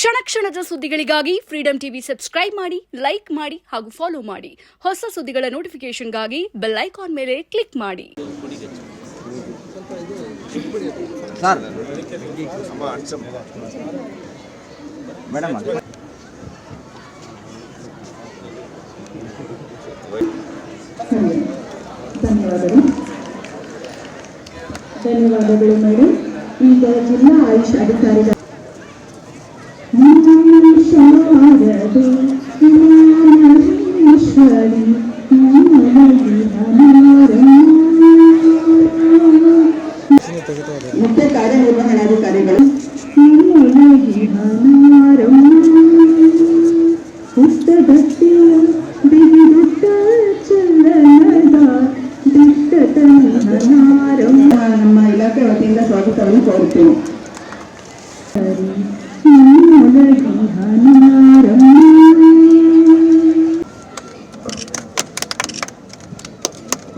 ಕ್ಷಣ ಕ್ಷಣದ ಸುದ್ದಿಗಳಿಗಾಗಿ ಫ್ರೀಡಂ ಟಿವಿ ಸಬ್ಸ್ಕ್ರೈಬ್ ಮಾಡಿ, ಲೈಕ್ ಮಾಡಿ ಹಾಗೂ ಫಾಲೋ ಮಾಡಿ. ಹೊಸ ಸುದ್ದಿಗಳ ನೋಟಿಫಿಕೇಶನ್ಗಾಗಿ ಬೆಲ್ ಐಕಾನ್ ಮೇಲೆ ಕ್ಲಿಕ್ ಮಾಡಿ. ಸರ್ ಮೇಡಮ್ ಧನ್ಯವಾದಗಳು ಮೇಡಮ್. ಈಗ ಜಿಲ್ಲಾ ಆಯುಷ್ ಅಧಿಕಾರಿಗಳು ಮುಖ್ಯ ಕಾರ್ಯನಿರ್ವಹಣಾಧಿಕಾರಿಗಳು ನಮ್ಮ ಇಲಾಖೆ ವತಿಯಿಂದ ಸ್ವಾಗತವನ್ನು ಕೋರುತ್ತೇನೆ.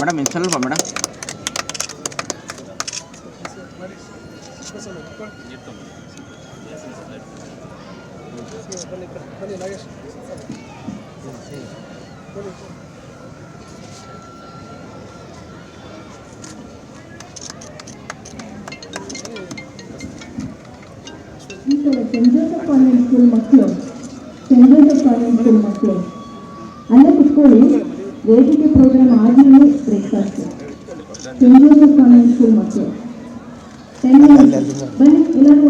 ಮೇಡಮ್ ಇನ್ನು ಸ್ವಲ್ಪ madam saint Joseph convent school ಮಕ್ಕಳು ಅಲ್ಲೇ ಕುತ್ಕೊಳ್ಳಿ. ವೇದಿಕೆ ಪ್ರೋಗ್ರಾಮ್ ಆದ್ಮೇಲೆ breakfast. Saint Joseph convent school ಮಕ್ಕಳು ಬನ್ನಿ ಎಲ್ಲರೂ.